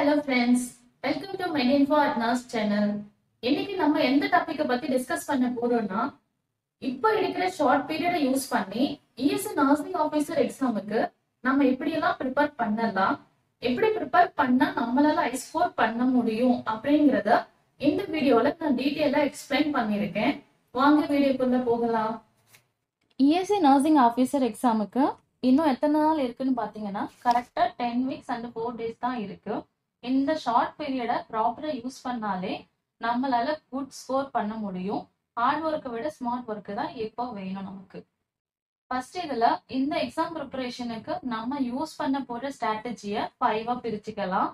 Hello friends, welcome to Medinfo at Nurse channel. இன்னைக்கு நம்ம எந்த டாபிக்க பத்தி டிஸ்கஸ் பண்ண போறோம்னா, இப்போ இருக்கிற ஷார்ட் பீரியட யூஸ் பண்ணி இஎஸ்சி நர்சிங் ஆபீசர் எக்ஸாமுக்கு நம்ம எப்படி எல்லாம் ப்ரிப்பேர் பண்ணலாம், எப்படி ப்ரிப்பேர் பண்ணா நம்மளால ஐஸ்கோர் பண்ண முடியும் அப்படிங்கறத இந்த வீடியோல நான் டீடைலா எக்ஸ்பிளைன் பண்ணிருக்கேன். வாங்க வீடியோக்குள்ள போகலாம். இஎஸ்சி நர்சிங் ஆபீசர் எக்ஸாமுக்கு இன்னும் எத்தனை நாள் இருக்குன்னு பாத்தீங்கன்னா கரெக்டா 10 வீக்ஸ் அண்ட் 4 டேஸ் தான் இருக்கு. இந்த ஷார்ட் பீரியட ப்ராப்பரா யூஸ் பண்ணாலே நம்மளால குட் ஸ்கோர் பண்ண முடியும். ஹார்ட் ஒர்க்கை விட ஸ்மார்ட் ஒர்க் தான் இப்போ வேணும் நமக்கு. ஃபர்ஸ்ட் இதுல இந்த எக்ஸாம் ப்ரிப்பரேஷனுக்கு நம்ம யூஸ் பண்ண போற ஸ்ட்ராட்டஜிய 5ஆ பிரிச்சுக்கலாம்.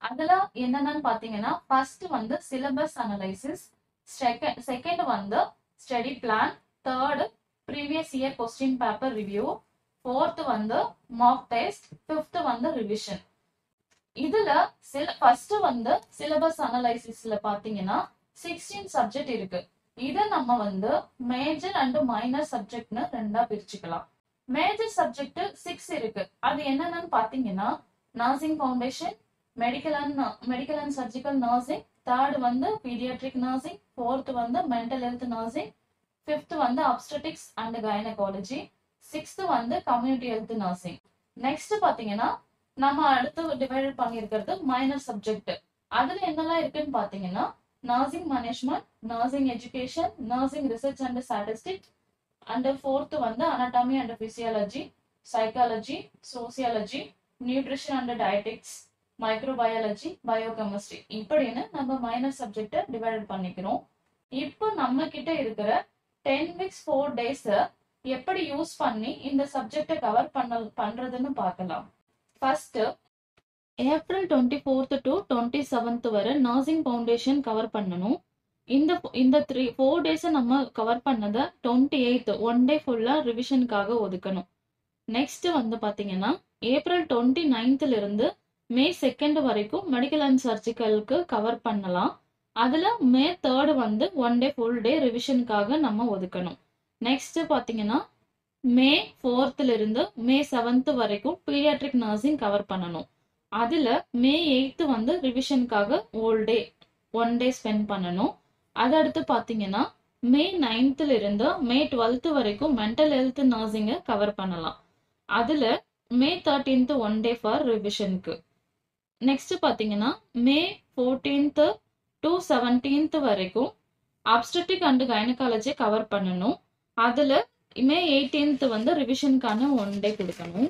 அதுல என்னென்னு பாத்தீங்கன்னா, ஃபர்ஸ்ட் வந்து சிலபஸ் அனலைசிஸ், செகண்ட் வந்து study plan, third previous year question paper review, fourth வந்து மார்க் டெஸ்ட், ஃபிஃப்த் வந்து ரிவிஷன். இதுல ஃபர்ஸ்ட் வந்து சிலபஸ் அனலைசிஸ்ல பாத்தீங்கன்னா 16 சப்ஜெக்ட் இருக்கு. இத நம்ம வந்து மேஜர் அண்ட் மைனர் சப்ஜெக்ட்னு ரெண்டா பிரிச்சுக்கலாம். மேஜர் சப்ஜெக்ட் 6 இருக்கு. அது என்னன்னு பாத்தீங்கன்னா nursing foundation, medical and surgical nursing, third வந்து பீடியாட்ரிக் நர்சிங், ஃபோர்த் வந்து மென்டல் ஹெல்த் நர்சிங், ஃபிஃப்த் வந்து அப்ஸ்டெட்டிக்ஸ் அண்ட் கைனகாலஜி, சிக்ஸ்த் வந்து கம்யூனிட்டி ஹெல்த் நர்சிங். நெக்ஸ்ட் பாத்தீங்கன்னா நம்ம அடுத்து டிவைட் பண்ணிருக்கிறது மைனர் சப்ஜெக்ட். அதுல என்னெல்லாம் இருக்குன்னு பாத்தீங்கன்னா nursing management, nursing education, nursing research and statistics, and fourth வந்து anatomy and physiology, psychology, sociology, nutrition and dietetics, microbiology, biochemistry, இப்படின்னு நம்ம மைனர் சப்ஜெக்ட டிவைட் பண்ணிக்கிறோம். இப்போ நம்ம கிட்ட இருக்கிற 10 வீக்ஸ் 4 டேஸ் எப்படி யூஸ் பண்ணி இந்த சப்ஜெக்ட கவர் பண்றதுன்னு பார்க்கலாம். First April 24th to 27th வரை நர்சிங் ஃபவுண்டேஷன் கவர் பண்ணணும். இந்த 4 டேஸ் நம்ம கவர் பண்ணதை 28th 1 டே ஃபுல்லா ரிவிஷனுக்காக ஒதுக்கணும். நெக்ஸ்ட் வந்து பாத்தீங்கன்னா ஏப்ரல் 29th இருந்து மே 2 வரைக்கும் மெடிக்கல் அண்ட் சர்ஜிக்கலுக்கு கவர் பண்ணலாம். அதுல மே 3 வந்து 1 டே ஃபுல் டே ரிவிஷனுக்காக நம்ம ஒதுக்கணும். நெக்ஸ்ட் பாத்தீங்கன்னா மே 4th இருந்து மே 7th வரைக்கும் பீடியாட்ரிக் நர்சிங் கவர் பண்ணணும். அதுல மே 8th வந்து ரிவிஷனுக்காக ஹோல் டே 1 டே ஸ்பெண்ட் பண்ணணும். அதடுத்து பாத்தீங்கன்னா மே 9th இருந்து மே 12th வரைக்கும் மென்டல் ஹெல்த் நர்சிங்க கவர் பண்ணலாம். அதுல மே 13th 1 டே ஃபார் ரிவிஷனுக்கு. நெக்ஸ்ட் பாத்தீங்கன்னா மே 14th to 17th வரைக்கும் அப்ஸ்டெட்டிக் அண்ட் கைனகாலஜி கவர் பண்ணணும். அதுல மே 18th வந்து ரிவிஷனுக்கான 1 டே கொடுக்கணும்.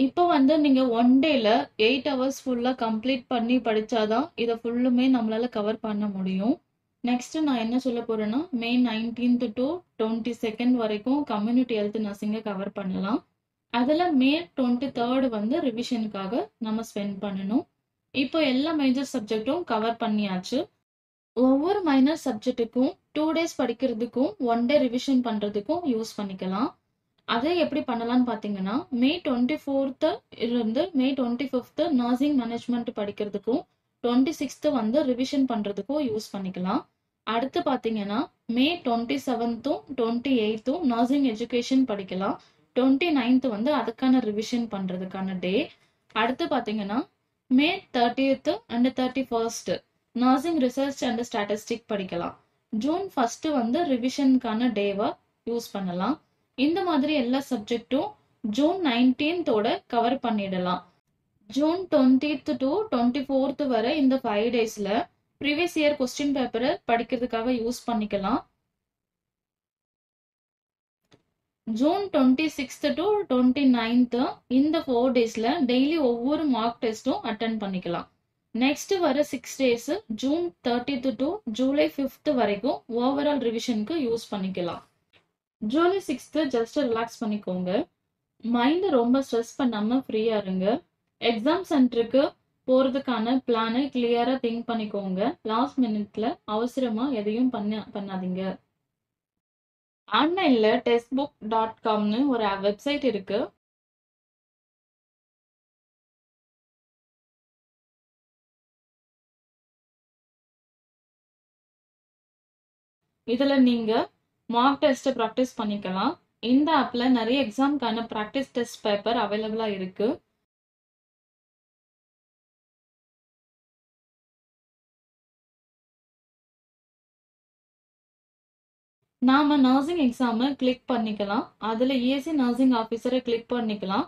இப்போ வந்து நீங்க 1 டேல 8 hours ஃபுல்லா கம்ப்ளீட் பண்ணி படிச்சாதான் இதை ஃபுல்லுமே நம்மளால கவர் பண்ண முடியும். நெக்ஸ்ட் நான் என்ன சொல்ல போறேன்னா, மே 19th to 22nd வரைக்கும் கம்யூனிட்டி ஹெல்த் நர்சிங்க கவர் பண்ணலாம். அதுல மே 23rd வந்து ரிவிஷனுக்காக நம்ம ஸ்பெண்ட் பண்ணணும். இப்போ எல்லா மேஜர் சப்ஜெக்டும் கவர் பண்ணியாச்சு. ஒவ்வொரு மைனர் சப்ஜெக்ட்டுக்கும் 2 டேஸ் படிக்கிறதுக்கும் 1 டே ரிவிஷன் பண்றதுக்கும் யூஸ் பண்ணிக்கலாம். அதை எப்படி பண்ணலாம்னு பாத்தீங்கன்னா, மே 24th இருந்து மே 25th நர்சிங் மேனேஜ்மெண்ட் படிக்கிறதுக்கும் 26th வந்து ரிவிஷன் பண்றதுக்கும் யூஸ் பண்ணிக்கலாம். அடுத்து பாத்தீங்கன்னா மே 27th 28th நர்சிங் எஜுகேஷன் படிக்கலாம். 29th வந்து அதுக்கான ரிவிஷன் பண்றதுக்கான டே. அடுத்து பாத்தீங்கன்னா மே 30th and 31st nursing research and statistic படிக்கலாம். ஜூன் 1 வந்து ரிவிஷனுக்கான டேவா யூஸ் பண்ணலாம். இந்த மாதிரி எல்லா சப்ஜெக்டும் ஜூன் 19th கவர் பண்ணிடலாம். ஜூன் 20th to 24th வரை இந்த 5 டேஸ்ல ப்ரீவியஸ் இயர் கொஸ்டின் பேப்பரை படிக்கிறதுக்காக யூஸ் பண்ணிக்கலாம். ஜூன் 26th to 29th இந்த 4 டேஸ்ல டெய்லி ஒவ்வொரு மார்க் டெஸ்டும் அட்டென்ட் பண்ணிக்கலாம். நெக்ஸ்ட் வர 6 days June 30th to July 5th வரைக்கும் ஓவரால் ரிவிஷனுக்கு யூஸ் பண்ணிக்கலாம். ஜூலை 6th ஜஸ்ட் ரிலாக்ஸ் பண்ணிக்கோங்க. மைண்ட் ரொம்ப ஸ்ட்ரெஸ் பண்ணாம ஃப்ரீயா இருங்க. எக்ஸாம் சென்டருக்கு போறதுக்கான பிளானை கிளியரா திங்க் பண்ணிக்கோங்க. லாஸ்ட் மினிட்ல அவசரமா எதையும் பண்ணாதீங்க. ஆன்லைன்ல testbook.comனு ஒரு வெப்சைட் இருக்கு. இதுல நீங்க மார்க் டெஸ்ட் ப்ராக்டிஸ் பண்ணிக்கலாம். இந்த ஆப்ல நிறைய எக்ஸாம்க்கான ப்ராக்டிஸ் டெஸ்ட் பேப்பர் அவைலபிளா இருக்கு. நாம நர்சிங் எக்ஸாமை கிளிக் பண்ணிக்கலாம். அதுல இஎஸ்சி நர்சிங் ஆஃபீஸரை கிளிக் பண்ணிக்கலாம்.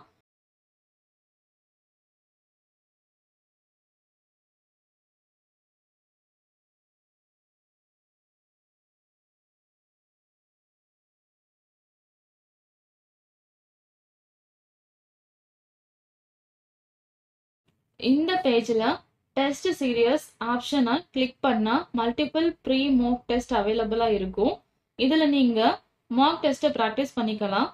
இந்த பேஜ்ல டெஸ்ட் சீரியஸ் ஆப்ஷனை கிளிக் பண்ணா மல்டிபிள் ப்ரீ மாக் டெஸ்ட் அவைலபிளா இருக்கும். இதுல நீங்க மாக் டெஸ்ட்டை ப்ராக்டிஸ் பண்ணிக்கலாம்.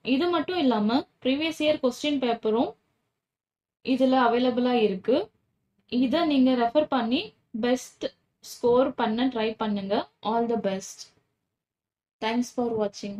இது மட்டும் இல்லாம ப்ரீவியஸ் இயர் கொஸ்டின் பேப்பரும் இதுல அவைலபிளா இருக்கு. இதை நீங்க ரெஃபர் பண்ணி பெஸ்ட் ஸ்கோர் பண்ண ட்ரை பண்ணுங்க. All the best. Thanks for வாட்சிங்.